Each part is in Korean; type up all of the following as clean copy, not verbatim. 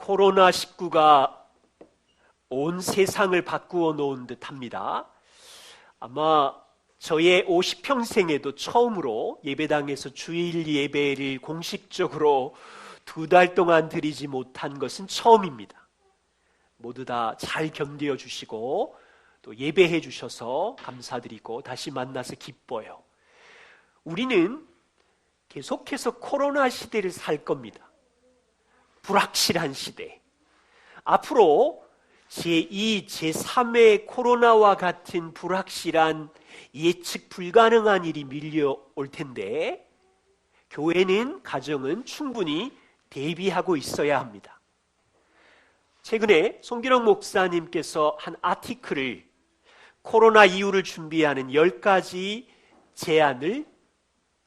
코로나19가 온 세상을 바꾸어 놓은 듯합니다. 아마 저의 50평생에도 처음으로 예배당에서 주일 예배를 공식적으로 2달 동안 드리지 못한 것은 처음입니다. 모두 다 잘 견뎌 주시고 또 예배해 주셔서 감사드리고 다시 만나서 기뻐요. 우리는 계속해서 코로나 시대를 살 겁니다. 불확실한 시대. 앞으로 제2, 제3의 코로나와 같은 불확실한 예측 불가능한 일이 밀려올 텐데 교회는, 가정은 충분히 대비하고 있어야 합니다. 최근에 송기록 목사님께서 한 아티클을 코로나 이후를 준비하는 10가지 제안을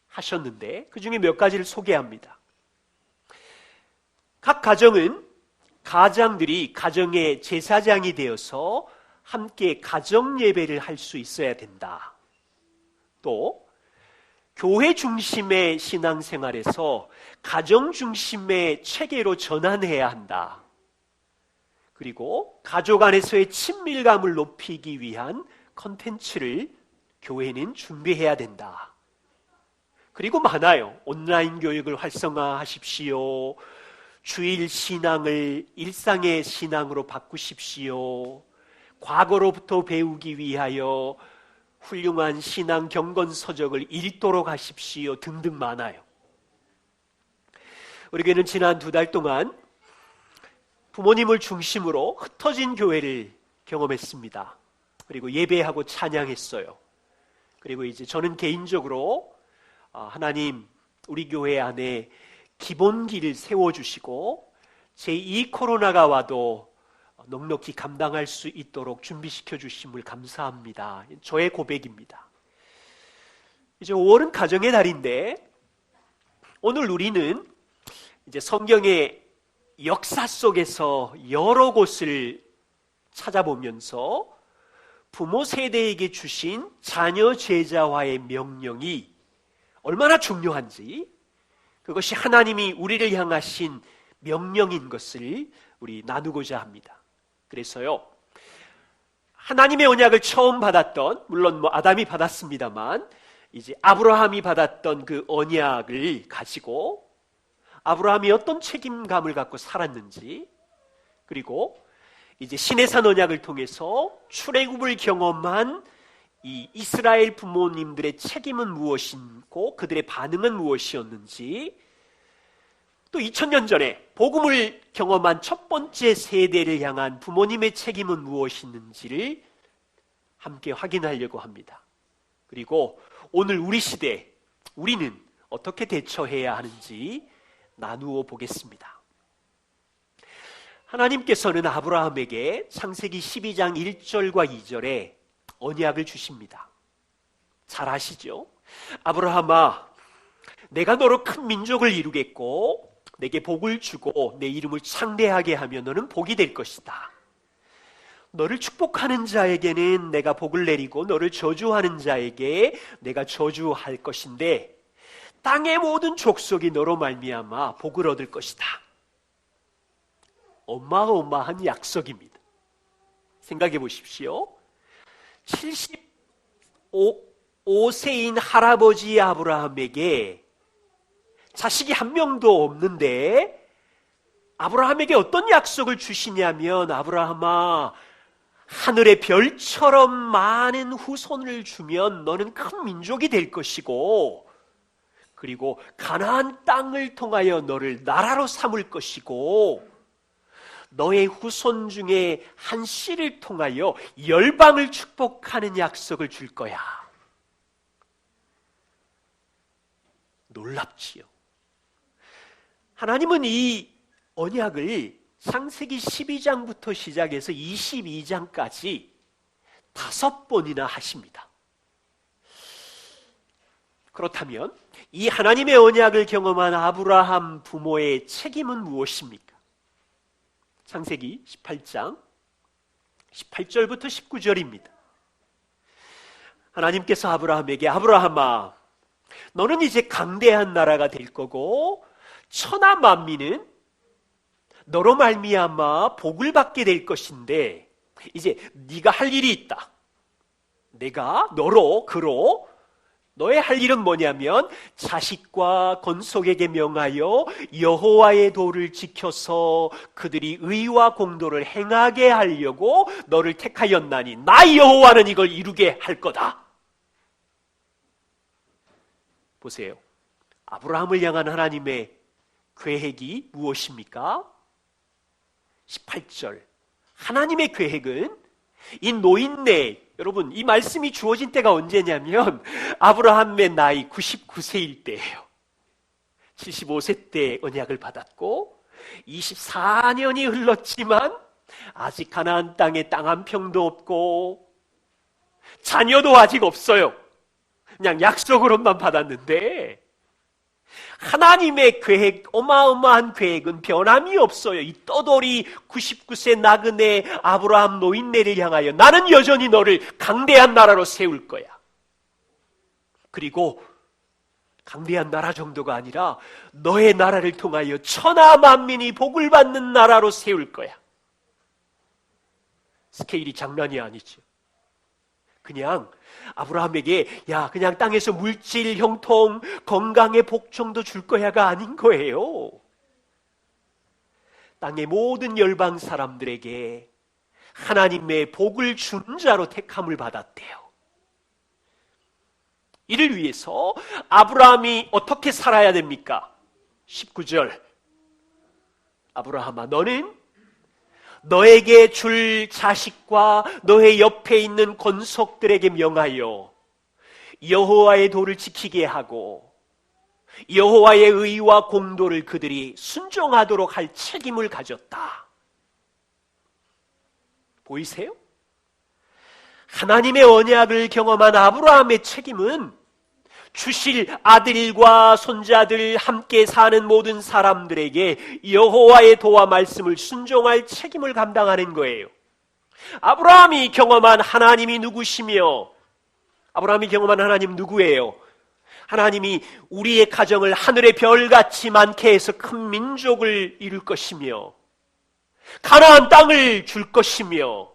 하셨는데 그 중에 몇 가지를 소개합니다. 각 가정은 가장들이 가정의 제사장이 되어서 함께 가정 예배를 할 수 있어야 된다. 또 교회 중심의 신앙생활에서 가정 중심의 체계로 전환해야 한다. 그리고 가족 안에서의 친밀감을 높이기 위한 컨텐츠를 교회는 준비해야 된다. 그리고 많아요. 온라인 교육을 활성화하십시오. 주일 신앙을 일상의 신앙으로 바꾸십시오. 과거로부터 배우기 위하여 훌륭한 신앙 경건서적을 읽도록 하십시오. 등등 많아요. 우리 교회는 지난 2달 동안 부모님을 중심으로 흩어진 교회를 경험했습니다. 그리고 예배하고 찬양했어요. 그리고 이제 저는 개인적으로 하나님 우리 교회 안에 기본기를 세워주시고 제2 코로나가 와도 넉넉히 감당할 수 있도록 준비시켜 주심을 감사합니다. 저의 고백입니다. 이제 5월은 가정의 달인데 오늘 우리는 이제 성경의 역사 속에서 여러 곳을 찾아보면서 부모 세대에게 주신 자녀 제자와의 명령이 얼마나 중요한지, 그것이 하나님이 우리를 향하신 명령인 것을 우리 나누고자 합니다. 그래서요, 하나님의 언약을 처음 받았던, 물론 아담이 받았습니다만 이제 아브라함이 받았던 그 언약을 가지고 아브라함이 어떤 책임감을 갖고 살았는지, 그리고 이제 시내산 언약을 통해서 출애굽을 경험한 이 이스라엘 부모님들의 책임은 무엇이고 그들의 반응은 무엇이었는지, 또 2000년 전에 복음을 경험한 첫 번째 세대를 향한 부모님의 책임은 무엇이었는지를 함께 확인하려고 합니다. 그리고 오늘 우리 시대, 우리는 어떻게 대처해야 하는지 나누어 보겠습니다. 하나님께서는 아브라함에게 창세기 12장 1절과 2절에 언약을 주십니다. 잘 아시죠? 아브라함아, 내가 너로 큰 민족을 이루겠고 내게 복을 주고 내 이름을 창대하게 하면 너는 복이 될 것이다. 너를 축복하는 자에게는 내가 복을 내리고 너를 저주하는 자에게 내가 저주할 것인데 땅의 모든 족속이 너로 말미암아 복을 얻을 것이다. 어마어마한 약속입니다. 생각해 보십시오. 75세인 할아버지 아브라함에게 자식이 한 명도 없는데 아브라함에게 어떤 약속을 주시냐면, 아브라함아, 하늘의 별처럼 많은 후손을 주면 너는 큰 민족이 될 것이고, 그리고 가나안 땅을 통하여 너를 나라로 삼을 것이고, 너의 후손 중에 한 씨를 통하여 열방을 축복하는 약속을 줄 거야. 놀랍지요. 하나님은 이 언약을 창세기 12장부터 시작해서 22장까지 5번이나 하십니다. 그렇다면 이 하나님의 언약을 경험한 아브라함 부모의 책임은 무엇입니까? 창세기 18장 18절부터 19절입니다. 하나님께서 아브라함에게, 아브라함아, 너는 이제 강대한 나라가 될 거고 천하 만민은 너로 말미암아 복을 받게 될 것인데 이제 네가 할 일이 있다. 내가 너로 그로 너의 할 일은 뭐냐면 자식과 건속에게 명하여 여호와의 도를 지켜서 그들이 의와 공도를 행하게 하려고 너를 택하였나니 나 여호와는 이걸 이루게 할 거다. 보세요. 아브라함을 향한 하나님의 계획이 무엇입니까? 18절. 하나님의 계획은 이 노인네, 여러분 이 말씀이 주어진 때가 언제냐면 아브라함의 나이 99세일 때예요. 75세 때 언약을 받았고 24년이 흘렀지만 아직 가나안 땅에 땅 한 평도 없고 자녀도 아직 없어요. 그냥 약속으로만 받았는데 하나님의 계획, 어마어마한 계획은 변함이 없어요. 이 떠돌이 99세 나그네 아브라함 노인네를 향하여 나는 여전히 너를 강대한 나라로 세울 거야. 그리고 강대한 나라 정도가 아니라 너의 나라를 통하여 천하 만민이 복을 받는 나라로 세울 거야. 스케일이 장난이 아니죠. 그냥 아브라함에게 야 그냥 땅에서 물질 형통 건강의 복 정도 줄 거야가 아닌 거예요. 땅의 모든 열방 사람들에게 하나님의 복을 준 자로 택함을 받았대요. 이를 위해서 아브라함이 어떻게 살아야 됩니까? 19절. 아브라함아 너는 너에게 줄 자식과 너의 옆에 있는 권속들에게 명하여 여호와의 도를 지키게 하고 여호와의 의와 공도를 그들이 순종하도록 할 책임을 가졌다. 보이세요? 하나님의 언약을 경험한 아브라함의 책임은 주실 아들과 손자들 함께 사는 모든 사람들에게 여호와의 도와 말씀을 순종할 책임을 감당하는 거예요. 아브라함이 경험한 하나님이 누구시며 아브라함이 경험한 하나님 누구예요? 하나님이 우리의 가정을 하늘의 별같이 많게 해서 큰 민족을 이룰 것이며 가나안 땅을 줄 것이며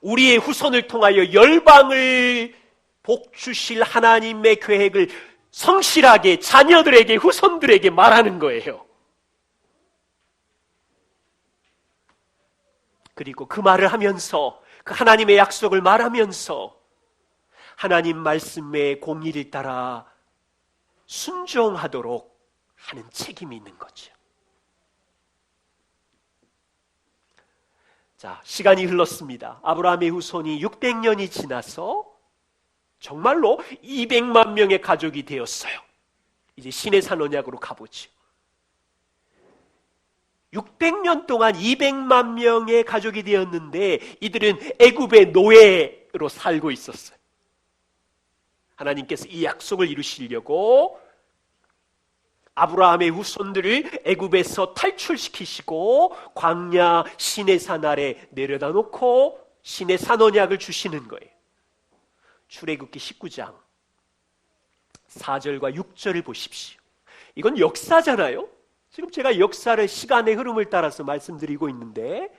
우리의 후손을 통하여 열방을 복 주실 하나님의 계획을 성실하게 자녀들에게 후손들에게 말하는 거예요. 그리고 그 말을 하면서 그 하나님의 약속을 말하면서 하나님 말씀의 공의를 따라 순종하도록 하는 책임이 있는 거죠. 자, 시간이 흘렀습니다. 아브라함의 후손이 600년이 지나서 정말로 200만 명의 가족이 되었어요. 이제 신의 산 언약으로 가보죠. 600년 동안 200만 명의 가족이 되었는데 이들은 애굽의 노예로 살고 있었어요. 하나님께서 이 약속을 이루시려고 아브라함의 후손들을 애굽에서 탈출시키시고 광야 신의 산 아래 내려다 놓고 신의 산 언약을 주시는 거예요. 출애굽기 19장 4절과 6절을 보십시오. 이건 역사잖아요. 지금 제가 역사를 시간의 흐름을 따라서 말씀드리고 있는데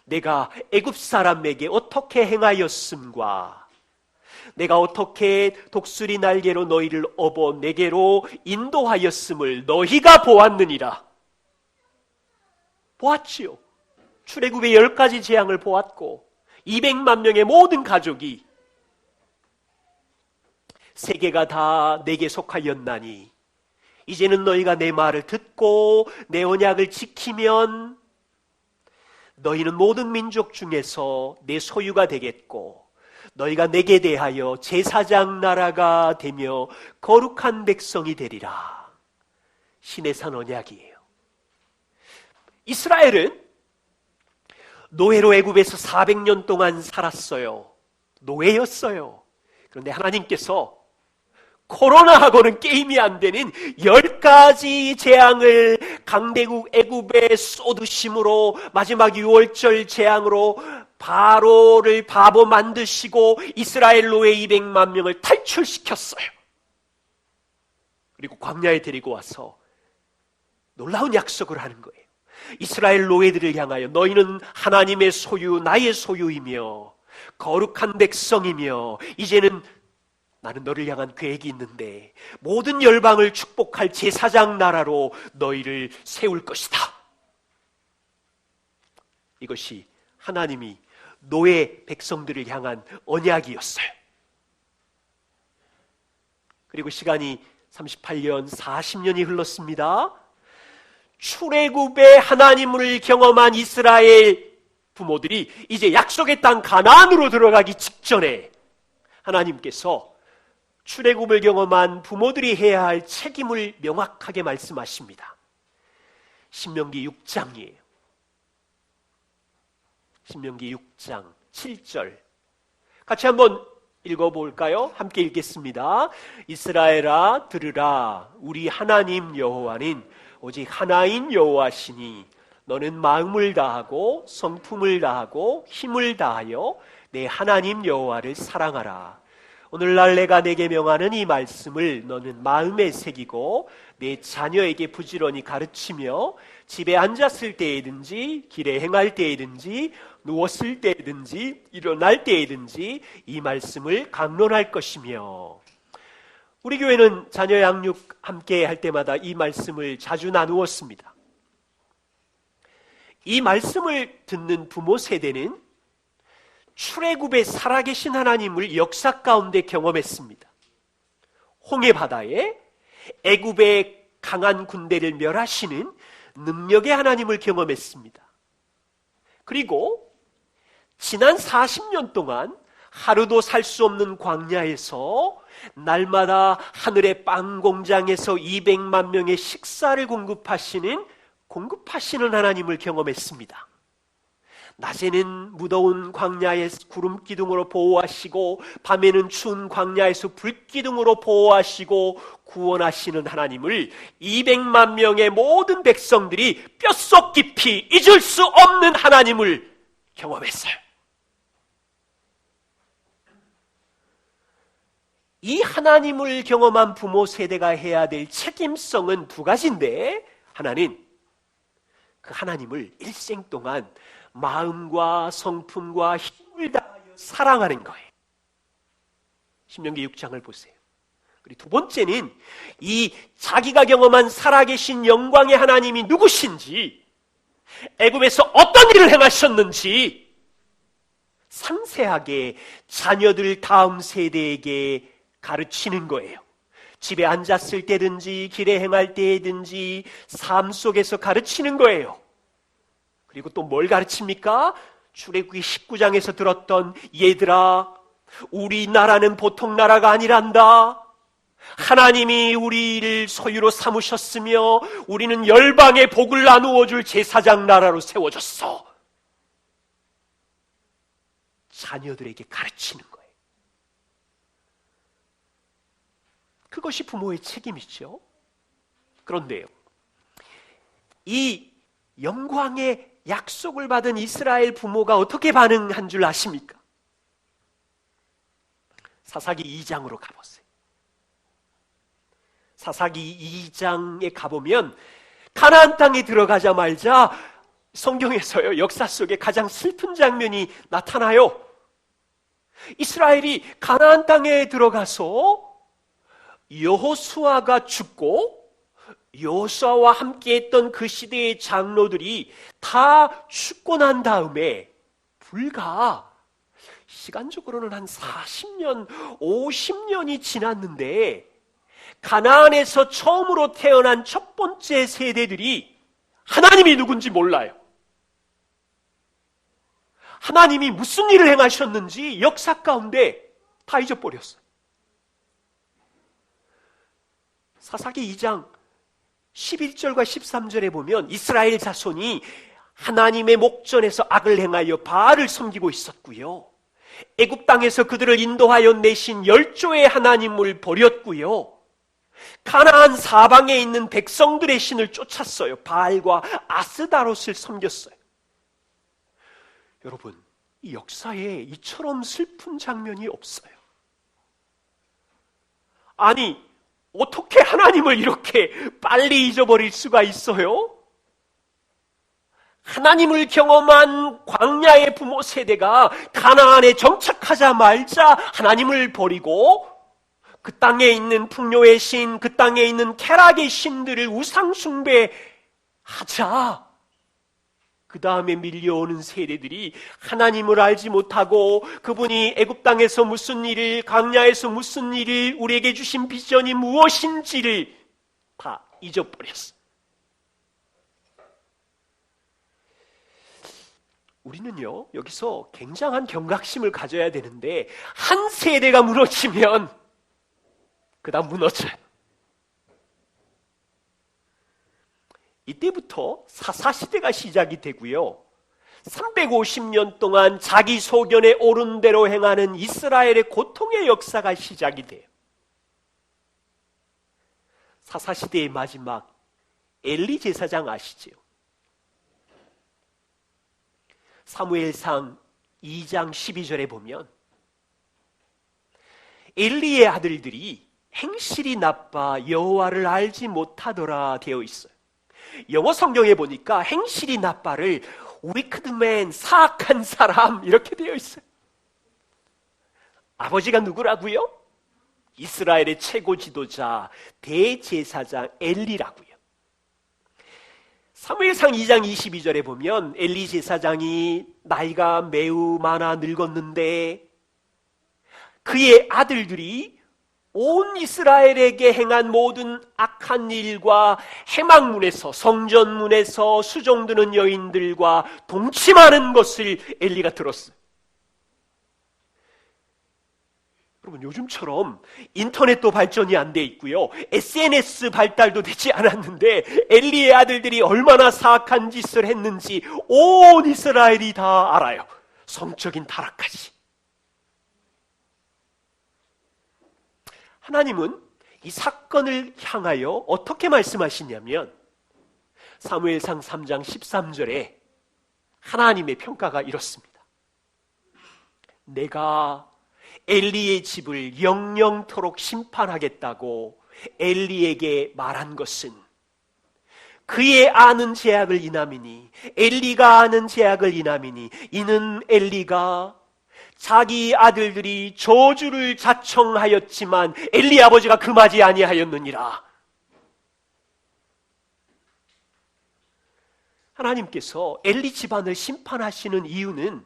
내가 애굽 사람에게 어떻게 행하였음과 내가 어떻게 독수리 날개로 너희를 업어 내게로 인도하였음을 너희가 보았느니라. 보았지요. 출애굽의 10가지 재앙을 보았고 200만 명의 모든 가족이 세계가 다 내게 속하였나니 이제는 너희가 내 말을 듣고 내 언약을 지키면 너희는 모든 민족 중에서 내 소유가 되겠고 너희가 내게 대하여 제사장 나라가 되며 거룩한 백성이 되리라. 신의 산 언약이에요. 이스라엘은 노예로 애굽에서 400년 동안 살았어요. 노예였어요. 그런데 하나님께서 코로나하고는 게임이 안 되는 10가지 재앙을 강대국 애굽에 쏟으심으로 마지막 6월절 재앙으로 바로를 바보 만드시고 이스라엘 노예 200만 명을 탈출시켰어요. 그리고 광야에 데리고 와서 놀라운 약속을 하는 거예요. 이스라엘 노예들을 향하여 너희는 하나님의 소유, 나의 소유이며 거룩한 백성이며 이제는 나는 너를 향한 계획이 있는데 모든 열방을 축복할 제사장 나라로 너희를 세울 것이다. 이것이 하나님이 노예 백성들을 향한 언약이었어요. 그리고 시간이 38년, 40년이 흘렀습니다. 출애굽의 하나님을 경험한 이스라엘 부모들이 이제 약속의 땅 가나안으로 들어가기 직전에 하나님께서 출애굽을 경험한 부모들이 해야 할 책임을 명확하게 말씀하십니다. 신명기 6장이에요. 신명기 6장 7절 같이 한번 읽어볼까요? 함께 읽겠습니다. 이스라엘아 들으라. 우리 하나님 여호와는 오직 하나인 여호와시니 너는 마음을 다하고 성품을 다하고 힘을 다하여 내 하나님 여호와를 사랑하라. 오늘날 내가 내게 명하는 이 말씀을 너는 마음에 새기고 내 자녀에게 부지런히 가르치며 집에 앉았을 때에든지 길에 행할 때에든지 누웠을 때에든지 일어날 때에든지 이 말씀을 강론할 것이며. 우리 교회는 자녀 양육 함께 할 때마다 이 말씀을 자주 나누었습니다. 이 말씀을 듣는 부모 세대는 출애굽에 살아계신 하나님을 역사 가운데 경험했습니다. 홍해 바다에 애굽의 강한 군대를 멸하시는 능력의 하나님을 경험했습니다. 그리고 지난 40년 동안 하루도 살 수 없는 광야에서 날마다 하늘의 빵 공장에서 200만 명의 식사를 공급하시는 하나님을 경험했습니다. 낮에는 무더운 광야에 구름 기둥으로 보호하시고 밤에는 추운 광야에서 불 기둥으로 보호하시고 구원하시는 하나님을 200만 명의 모든 백성들이 뼛속 깊이 잊을 수 없는 하나님을 경험했어요. 이 하나님을 경험한 부모 세대가 해야 될 책임성은 두 가지인데, 하나는 그 하나님을 일생 동안 마음과 성품과 힘을 다하여 사랑하는 거예요. 신명기 6장을 보세요. 그리고 두 번째는 이 자기가 경험한 살아계신 영광의 하나님이 누구신지, 애굽에서 어떤 일을 행하셨는지 상세하게 자녀들 다음 세대에게 가르치는 거예요. 집에 앉았을 때든지 길에 행할 때든지 삶 속에서 가르치는 거예요. 그리고 또 뭘 가르칩니까? 출애굽기 19장에서 들었던 얘들아, 우리나라는 보통 나라가 아니란다. 하나님이 우리를 소유로 삼으셨으며 우리는 열방의 복을 나누어 줄 제사장 나라로 세워졌어. 자녀들에게 가르치는 거예요. 그것이 부모의 책임이죠. 그런데요, 이 영광의 약속을 받은 이스라엘 부모가 어떻게 반응한 줄 아십니까? 사사기 2장으로 가보세요. 사사기 2장에 가보면 가나안 땅에 들어가자마자 성경에서요, 역사 속에 가장 슬픈 장면이 나타나요. 이스라엘이 가나안 땅에 들어가서 여호수아가 죽고 여호수아와 함께했던 그 시대의 장로들이 다 죽고 난 다음에 불과 시간적으로는 한 40년, 50년이 지났는데 가나안에서 처음으로 태어난 첫 번째 세대들이 하나님이 누군지 몰라요. 하나님이 무슨 일을 행하셨는지 역사 가운데 다 잊어버렸어요. 사사기 2장 11절과 13절에 보면 이스라엘 자손이 하나님의 목전에서 악을 행하여 바알을 섬기고 있었고요, 애굽 땅에서 그들을 인도하여 내신 열조의 하나님을 버렸고요, 가나안 사방에 있는 백성들의 신을 쫓았어요. 바알과 아스다롯을 섬겼어요. 여러분, 이 역사에 이처럼 슬픈 장면이 없어요. 아니, 어떻게 하나님을 이렇게 빨리 잊어버릴 수가 있어요? 하나님을 경험한 광야의 부모 세대가 가나안에 정착하자마자 하나님을 버리고 그 땅에 있는 풍요의 신, 그 땅에 있는 쾌락의 신들을 우상 숭배하자. 그 다음에 밀려오는 세대들이 하나님을 알지 못하고 그분이 애굽 땅에서 무슨 일을, 광야에서 무슨 일을, 우리에게 주신 비전이 무엇인지를 다 잊어버렸어. 우리는요, 여기서 굉장한 경각심을 가져야 되는데, 한 세대가 무너지면 그 다음 무너져요. 이때부터 사사시대가 시작이 되고요, 350년 동안 자기 소견에 옳은 대로 행하는 이스라엘의 고통의 역사가 시작이 돼요. 사사시대의 마지막 엘리 제사장 아시죠? 사무엘상 2장 12절에 보면 엘리의 아들들이 행실이 나빠 여호와를 알지 못하더라 되어 있어요. 영어 성경에 보니까 행실이 나빠를 wicked man, 사악한 사람 이렇게 되어 있어요. 아버지가 누구라고요? 이스라엘의 최고 지도자 대제사장 엘리라고요. 사무엘상 2장 22절에 보면 엘리 제사장이 나이가 매우 많아 늙었는데 그의 아들들이 온 이스라엘에게 행한 모든 악한 일과 해막문에서, 성전문에서 수종드는 여인들과 동침하는 것을 엘리가 들었어요. 여러분, 요즘처럼 인터넷도 발전이 안 돼 있고요, SNS 발달도 되지 않았는데 엘리의 아들들이 얼마나 사악한 짓을 했는지 온 이스라엘이 다 알아요. 성적인 타락까지. 하나님은 이 사건을 향하여 어떻게 말씀하시냐면 사무엘상 3장 13절에 하나님의 평가가 이렇습니다. 내가 엘리의 집을 영영토록 심판하겠다고 엘리에게 말한 것은 그의 아는 죄악을 인함이니, 엘리가 아는 죄악을 인함이니, 이는 엘리가 자기 아들들이 저주를 자청하였지만 엘리 아버지가 금하지 아니하였느니라. 하나님께서 엘리 집안을 심판하시는 이유는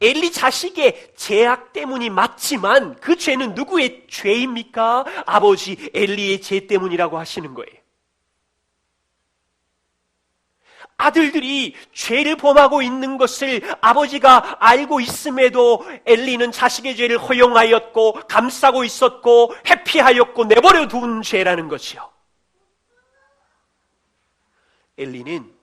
엘리 자식의 죄악 때문이 맞지만 그 죄는 누구의 죄입니까? 아버지 엘리의 죄 때문이라고 하시는 거예요. 아들들이 죄를 범하고 있는 것을 아버지가 알고 있음에도 엘리는 자식의 죄를 허용하였고 감싸고 있었고 회피하였고 내버려 둔 죄라는 것이요. 엘리는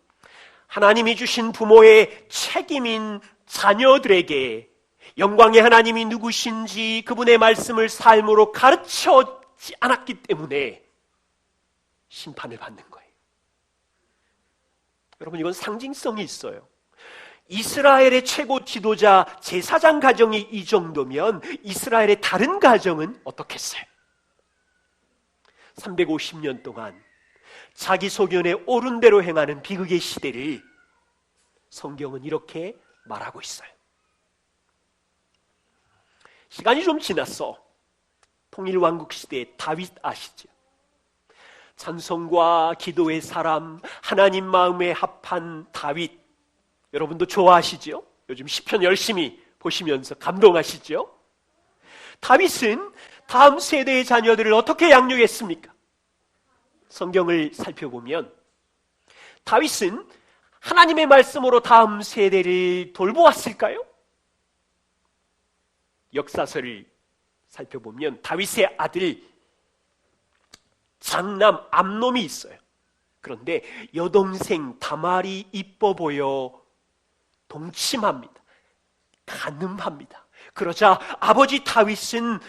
하나님이 주신 부모의 책임인 자녀들에게 영광의 하나님이 누구신지 그분의 말씀을 삶으로 가르쳐지 않았기 때문에 심판을 받는 거예요. 여러분, 이건 상징성이 있어요. 이스라엘의 최고 지도자 제사장 가정이 이 정도면 이스라엘의 다른 가정은 어떻겠어요? 350년 동안 자기 소견에 옳은 대로 행하는 비극의 시대를 성경은 이렇게 말하고 있어요. 시간이 좀 지났어. 통일왕국 시대의 다윗 아시죠? 찬송과 기도의 사람, 하나님 마음에 합한 다윗, 여러분도 좋아하시죠? 요즘 시편 열심히 보시면서 감동하시죠? 다윗은 다음 세대의 자녀들을 어떻게 양육했습니까? 성경을 살펴보면 다윗은 하나님의 말씀으로 다음 세대를 돌보았을까요? 역사서를 살펴보면 다윗의 아들 장남 암놈이 있어요. 그런데 여동생 다말이 이뻐 보여 동침합니다. 간음합니다. 그러자 아버지 다윗은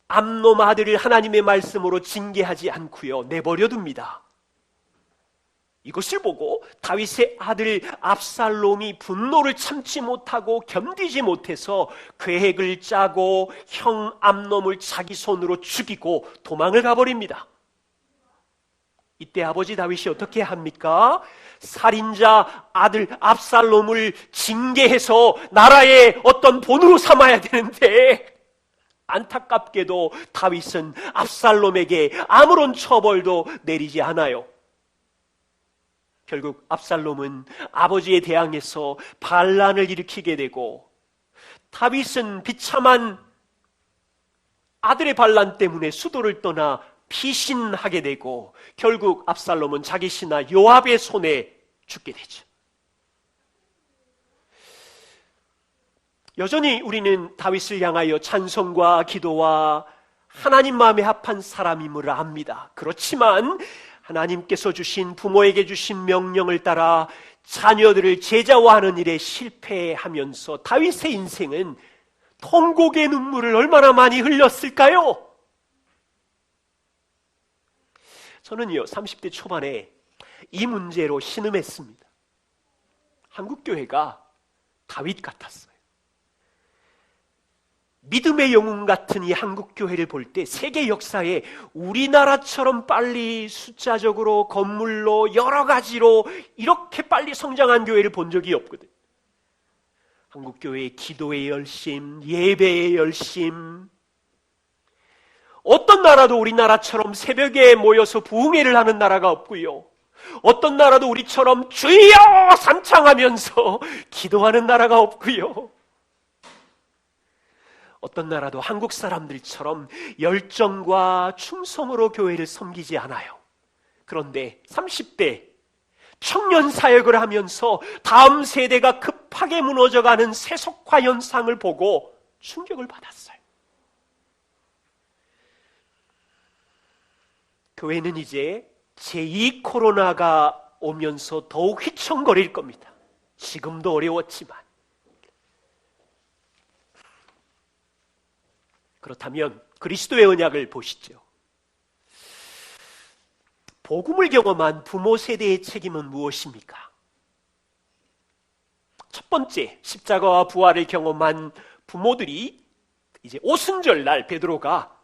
암놈 아들을 하나님의 말씀으로 징계하지 않고요, 내버려 둡니다. 이것을 보고 다윗의 아들 압살롬이 분노를 참지 못하고 견디지 못해서 계획을 짜고 형 암놈을 자기 손으로 죽이고 도망을 가버립니다. 이때 아버지 다윗이 어떻게 합니까? 살인자 아들 압살롬을 징계해서 나라의 어떤 본으로 삼아야 되는데, 안타깝게도 다윗은 압살롬에게 아무런 처벌도 내리지 않아요. 결국 압살롬은 아버지에 대항해서 반란을 일으키게 되고, 다윗은 비참한 아들의 반란 때문에 수도를 떠나 피신하게 되고, 결국 압살롬은 자기 신하 요압의 손에 죽게 되죠. 여전히 우리는 다윗을 향하여 찬송과 기도와 하나님 마음에 합한 사람임을 압니다. 그렇지만 하나님께서 주신, 부모에게 주신 명령을 따라 자녀들을 제자화하는 일에 실패하면서 다윗의 인생은 통곡의 눈물을 얼마나 많이 흘렸을까요? 저는요, 30대 초반에 이 문제로 신음했습니다. 한국교회가 다윗 같았어요. 믿음의 영웅 같은 이 한국교회를 볼 때 세계 역사에 우리나라처럼 빨리 숫자적으로, 건물로, 여러 가지로 이렇게 빨리 성장한 교회를 본 적이 없거든. 한국교회의 기도의 열심, 예배의 열심, 어떤 나라도 우리나라처럼 새벽에 모여서 부흥회를 하는 나라가 없고요, 어떤 나라도 우리처럼 주여 삼창하면서 기도하는 나라가 없고요, 어떤 나라도 한국 사람들처럼 열정과 충성으로 교회를 섬기지 않아요. 그런데 30대 청년 사역을 하면서 다음 세대가 급하게 무너져가는 세속화 현상을 보고 충격을 받았어요. 교회는 이제 제2 코로나가 오면서 더욱 휘청거릴 겁니다. 지금도 어려웠지만. 그렇다면 그리스도의 언약을 보시죠. 복음을 경험한 부모 세대의 책임은 무엇입니까? 첫 번째, 십자가와 부활을 경험한 부모들이 이제 오순절날 베드로가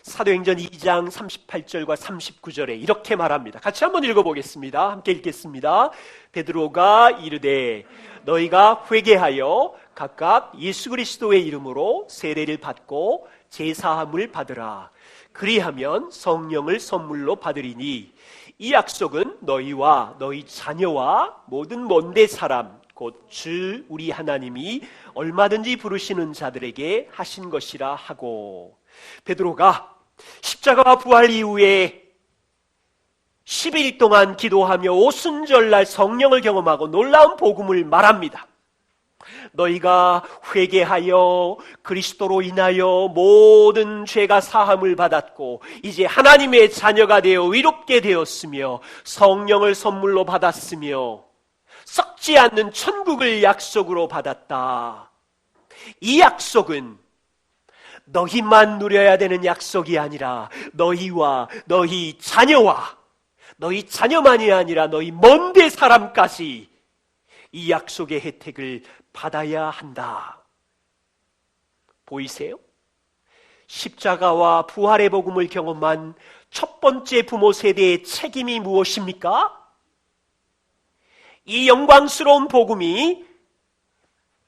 사도행전 2장 38절과 39절에 이렇게 말합니다. 같이 한번 읽어보겠습니다. 함께 읽겠습니다. 베드로가 이르되 너희가 회개하여 각각 예수 그리스도의 이름으로 세례를 받고 제사함을 받으라. 그리하면 성령을 선물로 받으리니 이 약속은 너희와 너희 자녀와 모든 먼데 사람 곧 주 우리 하나님이 얼마든지 부르시는 자들에게 하신 것이라 하고, 베드로가 십자가와 부활 이후에 10일 동안 기도하며 오순절날 성령을 경험하고 놀라운 복음을 말합니다. 너희가 회개하여 그리스도로 인하여 모든 죄가 사함을 받았고 이제 하나님의 자녀가 되어 의롭게 되었으며 성령을 선물로 받았으며 썩지 않는 천국을 약속으로 받았다. 이 약속은 너희만 누려야 되는 약속이 아니라 너희와 너희 자녀와 너희 자녀만이 아니라 너희 먼데 사람까지 이 약속의 혜택을 받아야 한다. 보이세요? 십자가와 부활의 복음을 경험한 첫 번째 부모 세대의 책임이 무엇입니까? 이 영광스러운 복음이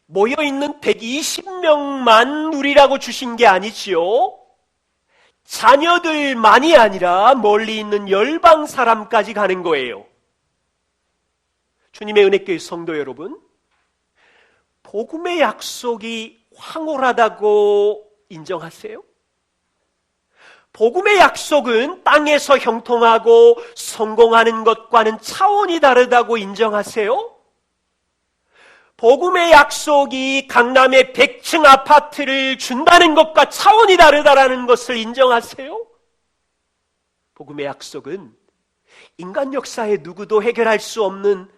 모여있는 120명만 누리라고 주신 게 아니지요. 자녀들만이 아니라 멀리 있는 열방 사람까지 가는 거예요. 주님의 은혜교회 성도 여러분, 복음의 약속이 황홀하다고 인정하세요? 복음의 약속은 땅에서 형통하고 성공하는 것과는 차원이 다르다고 인정하세요? 복음의 약속이 강남의 100층 아파트를 준다는 것과 차원이 다르다는 것을 인정하세요? 복음의 약속은 인간 역사에 누구도 해결할 수 없는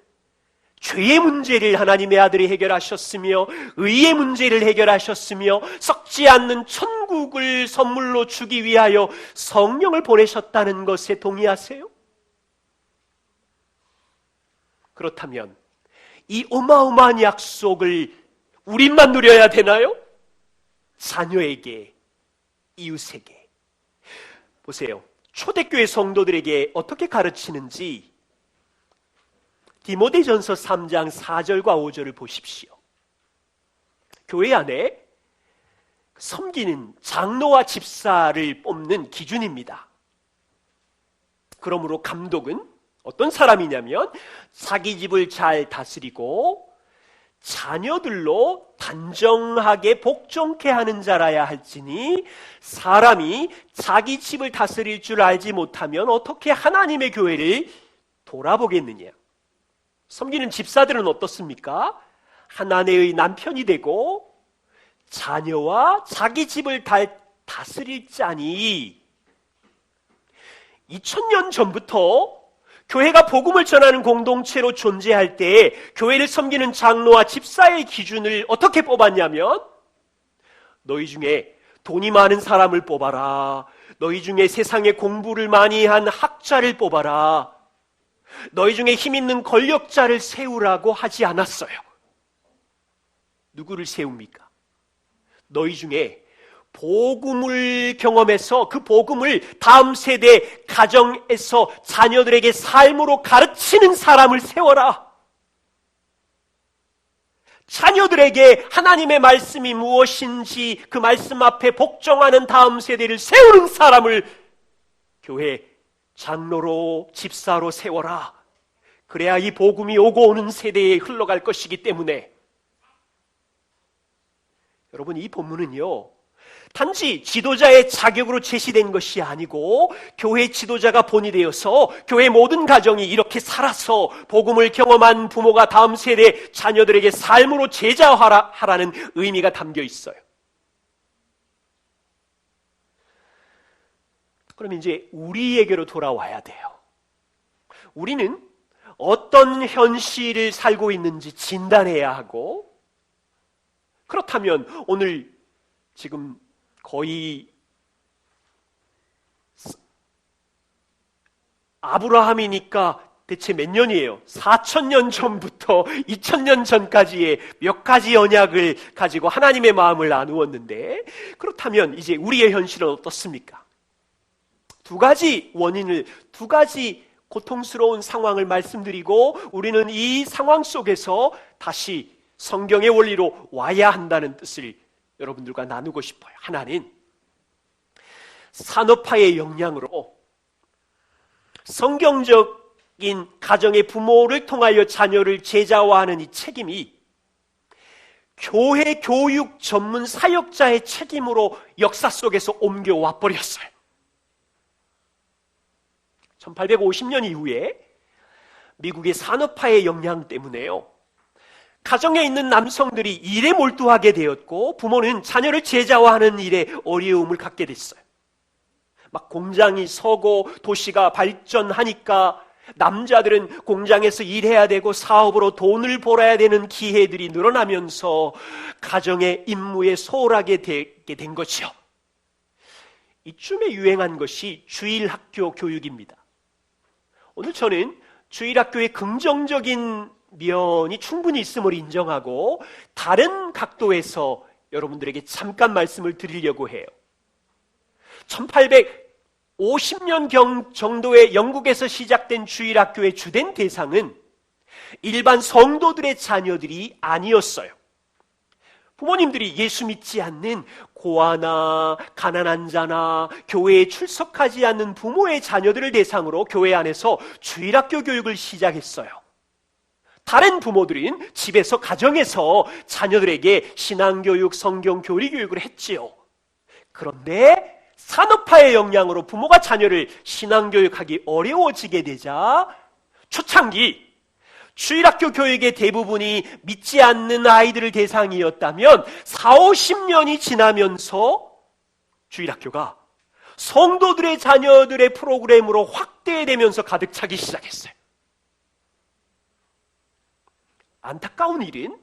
죄의 문제를 하나님의 아들이 해결하셨으며 의의 문제를 해결하셨으며 썩지 않는 천국을 선물로 주기 위하여 성령을 보내셨다는 것에 동의하세요? 그렇다면 이 어마어마한 약속을 우리만 누려야 되나요? 자녀에게, 이웃에게. 보세요. 초대교회 성도들에게 어떻게 가르치는지 디모데전서 3장 4절과 5절을 보십시오. 교회 안에 섬기는 장로와 집사를 뽑는 기준입니다. 그러므로 감독은 어떤 사람이냐면 자기 집을 잘 다스리고 자녀들로 단정하게 복종케 하는 자라야 할지니 사람이 자기 집을 다스릴 줄 알지 못하면 어떻게 하나님의 교회를 돌아보겠느냐. 섬기는 집사들은 어떻습니까? 한 아내의 남편이 되고 자녀와 자기 집을 다스릴 자니 2000년 전부터 교회가 복음을 전하는 공동체로 존재할 때 교회를 섬기는 장로와 집사의 기준을 어떻게 뽑았냐면 너희 중에 돈이 많은 사람을 뽑아라. 너희 중에 세상에 공부를 많이 한 학자를 뽑아라. 너희 중에 힘 있는 권력자를 세우라고 하지 않았어요. 누구를 세웁니까? 너희 중에 복음을 경험해서 그 복음을 다음 세대 가정에서 자녀들에게 삶으로 가르치는 사람을 세워라. 자녀들에게 하나님의 말씀이 무엇인지 그 말씀 앞에 복종하는 다음 세대를 세우는 사람을 교회 장로로 집사로 세워라. 그래야 이 복음이 오고 오는 세대에 흘러갈 것이기 때문에 여러분, 이 본문은요 단지 지도자의 자격으로 제시된 것이 아니고 교회 지도자가 본이 되어서 교회 모든 가정이 이렇게 살아서 복음을 경험한 부모가 다음 세대 자녀들에게 삶으로 제자하라는 의미가 담겨 있어요. 그럼 이제 우리에게로 돌아와야 돼요. 우리는 어떤 현실을 살고 있는지 진단해야 하고, 그렇다면 오늘 지금 거의 아브라함이니까 대체 몇 년이에요? 4000년 전부터 2000년 전까지의 몇 가지 언약을 가지고 하나님의 마음을 나누었는데, 그렇다면 이제 우리의 현실은 어떻습니까? 두 가지 원인을, 두 가지 고통스러운 상황을 말씀드리고 우리는 이 상황 속에서 다시 성경의 원리로 와야 한다는 뜻을 여러분들과 나누고 싶어요. 하나는 산업화의 영향으로 성경적인 가정의 부모를 통하여 자녀를 제자화하는 이 책임이 교회 교육 전문 사역자의 책임으로 역사 속에서 옮겨와 버렸어요. 1850년 이후에 미국의 산업화의 영향 때문에요, 가정에 있는 남성들이 일에 몰두하게 되었고 부모는 자녀를 제자화하는 일에 어려움을 갖게 됐어요. 막 공장이 서고 도시가 발전하니까 남자들은 공장에서 일해야 되고 사업으로 돈을 벌어야 되는 기회들이 늘어나면서 가정의 임무에 소홀하게 되게 된 거죠. 이쯤에 유행한 것이 주일학교 교육입니다. 오늘 저는 주일학교의 긍정적인 면이 충분히 있음을 인정하고 다른 각도에서 여러분들에게 잠깐 말씀을 드리려고 해요. 1850년경 정도의 영국에서 시작된 주일학교의 주된 대상은 일반 성도들의 자녀들이 아니었어요. 부모님들이 예수 믿지 않는 고아나 가난한 자나 교회에 출석하지 않는 부모의 자녀들을 대상으로 교회 안에서 주일학교 교육을 시작했어요. 다른 부모들은 집에서 가정에서 자녀들에게 신앙교육, 성경교리 교육을 했지요. 그런데 산업화의 영향으로 부모가 자녀를 신앙교육하기 어려워지게 되자 초창기 주일학교 교육의 대부분이 믿지 않는 아이들을 대상이었다면 40-50년이 지나면서 주일학교가 성도들의 자녀들의 프로그램으로 확대되면서 가득 차기 시작했어요. 안타까운 일은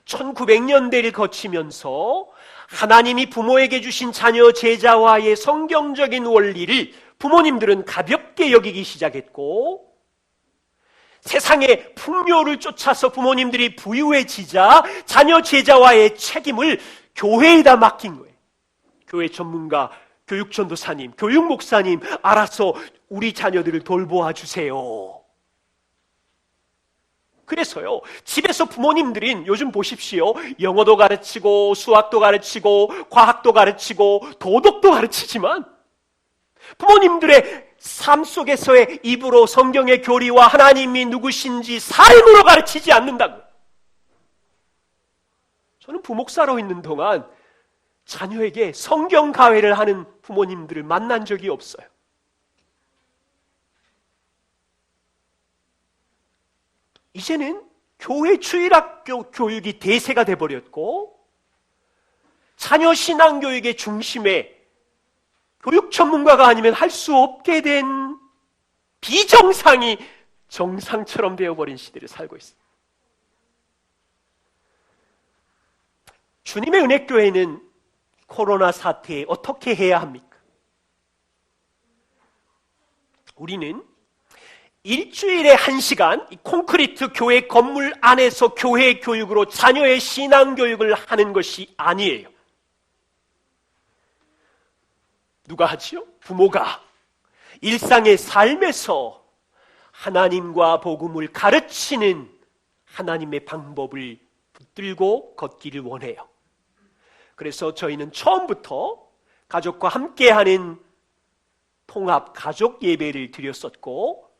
1900년대를 거치면서 하나님이 부모에게 주신 자녀 제자와의 성경적인 원리를 부모님들은 가볍게 여기기 시작했고 세상의 풍요를 쫓아서 부모님들이 부유해지자 자녀 제자와의 책임을 교회에다 맡긴 거예요. 교회 전문가, 교육 전도사님, 교육 목사님 알아서 우리 자녀들을 돌보아 주세요. 그래서요, 집에서 부모님들인 요즘 보십시오. 영어도 가르치고 수학도 가르치고 과학도 가르치고 도덕도 가르치지만 부모님들의 삶 속에서의 입으로 성경의 교리와 하나님이 누구신지 삶으로 가르치지 않는다고. 저는 부목사로 있는 동안 자녀에게 성경 가회를 하는 부모님들을 만난 적이 없어요. 이제는 교회 주일학교 교육이 대세가 돼버렸고 자녀 신앙교육의 중심에 교육 전문가가 아니면 할 수 없게 된 비정상이 정상처럼 되어버린 시대를 살고 있습니다. 주님의 은혜교회는 코로나 사태에 어떻게 해야 합니까? 우리는 일주일에 1시간 콘크리트 교회 건물 안에서 교회 교육으로 자녀의 신앙 교육을 하는 것이 아니에요. 누가 하지요? 부모가 일상의 삶에서 하나님과 복음을 가르치는 하나님의 방법을 붙들고 걷기를 원해요. 그래서 저희는 처음부터 가족과 함께하는 통합 가족 예배를 드렸었고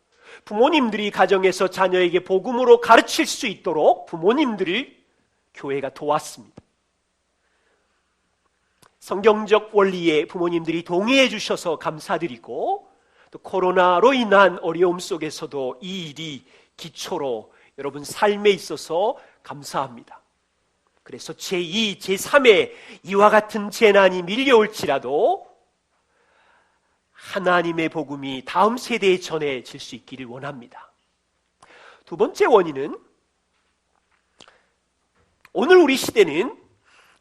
부모님들이 가정에서 자녀에게 복음으로 가르칠 수 있도록 부모님들을 교회가 도왔습니다. 성경적 원리에 부모님들이 동의해 주셔서 감사드리고 또 코로나로 인한 어려움 속에서도 이 일이 기초로 여러분 삶에 있어서 감사합니다. 그래서 제2, 제3의 이와 같은 재난이 밀려올지라도 하나님의 복음이 다음 세대에 전해질 수 있기를 원합니다. 두 번째 원인은 오늘 우리 시대는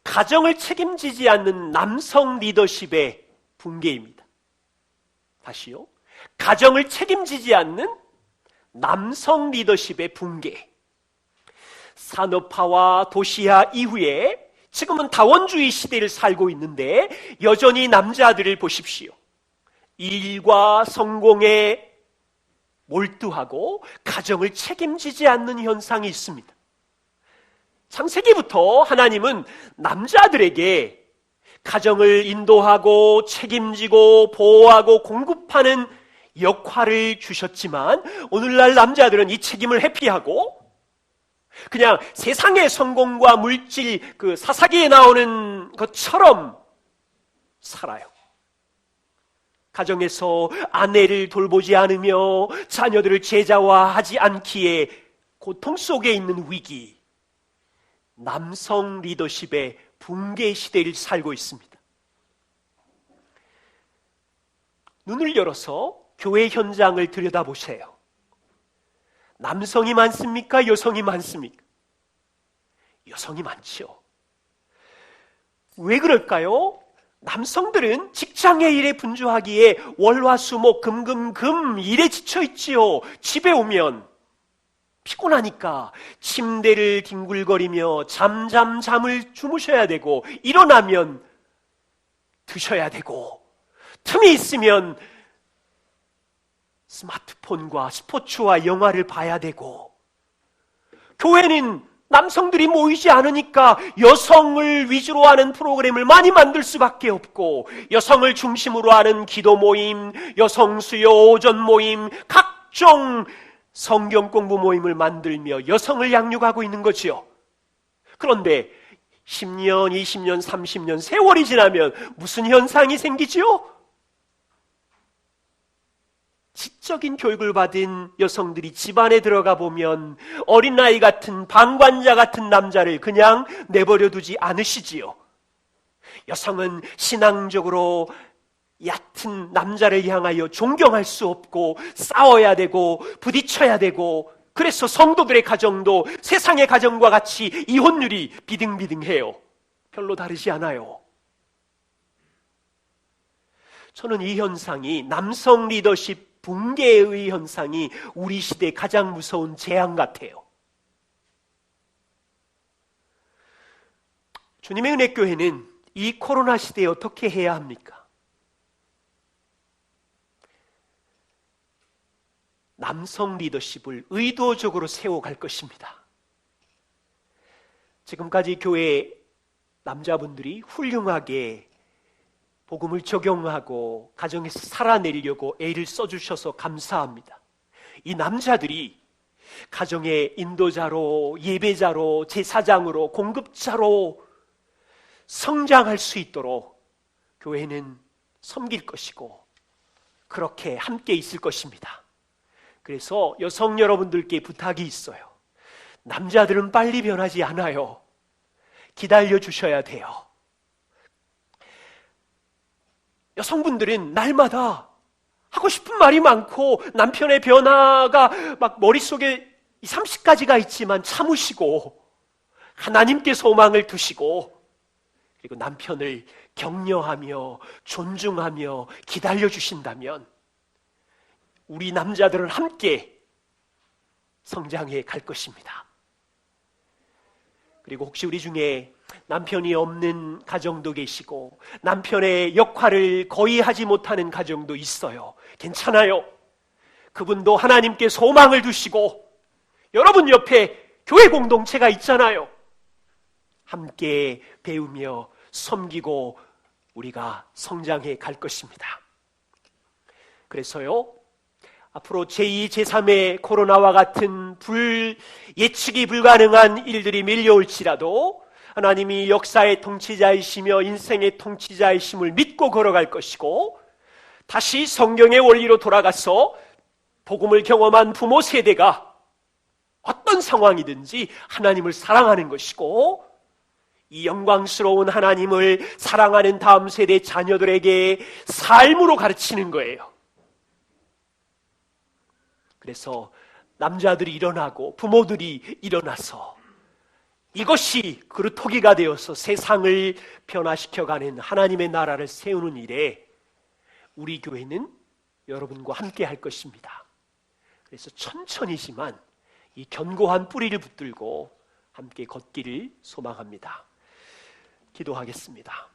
가정을 책임지지 않는 남성 리더십의 붕괴입니다. 다시요. 가정을 책임지지 않는 남성 리더십의 붕괴. 산업화와 도시화 이후에 지금은 다원주의 시대를 살고 있는데 여전히 남자들을 보십시오. 일과 성공에 몰두하고 가정을 책임지지 않는 현상이 있습니다. 창세기부터 하나님은 남자들에게 가정을 인도하고 책임지고 보호하고 공급하는 역할을 주셨지만 오늘날 남자들은 이 책임을 회피하고 그냥 세상의 성공과 물질, 그 사사기에 나오는 것처럼 살아요. 가정에서 아내를 돌보지 않으며 자녀들을 제자화하지 않기에 고통 속에 있는 위기, 남성 리더십의 붕괴 시대를 살고 있습니다. 눈을 열어서 교회 현장을 들여다보세요. 남성이 많습니까? 여성이 많습니까? 여성이 많죠. 왜 그럴까요? 남성들은 직장의 일에 분주하기에 월화수목 금금금 일에 지쳐있지요. 집에 오면 피곤하니까 침대를 뒹굴거리며 잠을 주무셔야 되고 일어나면 드셔야 되고 틈이 있으면 스마트폰과 스포츠와 영화를 봐야 되고 교회는 남성들이 모이지 않으니까 여성을 위주로 하는 프로그램을 많이 만들 수밖에 없고 여성을 중심으로 하는 기도 모임, 여성 수요 오전 모임, 각종 성경 공부 모임을 만들며 여성을 양육하고 있는 거지요. 그런데 10년, 20년, 30년 세월이 지나면 무슨 현상이 생기지요? 지적인 교육을 받은 여성들이 집안에 들어가 보면 어린아이 같은 방관자 같은 남자를 그냥 내버려 두지 않으시지요. 여성은 신앙적으로 얕은 남자를 향하여 존경할 수 없고 싸워야 되고 부딪혀야 되고 그래서 성도들의 가정도 세상의 가정과 같이 이혼율이 비등비등해요. 별로 다르지 않아요. 저는 이 현상이 남성 리더십 붕괴의 현상이 우리 시대의 가장 무서운 재앙 같아요. 주님의 은혜교회는 이 코로나 시대에 어떻게 해야 합니까? 남성 리더십을 의도적으로 세워갈 것입니다. 지금까지 교회 남자분들이 훌륭하게 복음을 적용하고 가정에서 살아내려고 애를 써주셔서 감사합니다. 이 남자들이 가정의 인도자로, 예배자로, 제사장으로, 공급자로 성장할 수 있도록 교회는 섬길 것이고 그렇게 함께 있을 것입니다. 그래서 여성 여러분들께 부탁이 있어요. 남자들은 빨리 변하지 않아요. 기다려 주셔야 돼요. 여성분들은 날마다 하고 싶은 말이 많고 남편의 변화가 막 머릿속에 30가지가 있지만 참으시고 하나님께 소망을 두시고 그리고 남편을 격려하며 존중하며 기다려 주신다면 우리 남자들은 함께 성장해 갈 것입니다. 그리고 혹시 우리 중에 남편이 없는 가정도 계시고 남편의 역할을 거의 하지 못하는 가정도 있어요. 괜찮아요. 그분도 하나님께 소망을 두시고 여러분 옆에 교회 공동체가 있잖아요. 함께 배우며 섬기고 우리가 성장해 갈 것입니다. 그래서요, 앞으로 제2, 제3의 코로나와 같은 예측이 불가능한 일들이 밀려올지라도 하나님이 역사의 통치자이시며 인생의 통치자이심을 믿고 걸어갈 것이고 다시 성경의 원리로 돌아가서 복음을 경험한 부모 세대가 어떤 상황이든지 하나님을 사랑하는 것이고 이 영광스러운 하나님을 사랑하는 다음 세대 자녀들에게 삶으로 가르치는 거예요. 그래서 남자들이 일어나고 부모들이 일어나서 이것이 그루터기가 되어서 세상을 변화시켜가는 하나님의 나라를 세우는 일에 우리 교회는 여러분과 함께 할 것입니다. 그래서 천천히지만 이 견고한 뿌리를 붙들고 함께 걷기를 소망합니다. 기도하겠습니다.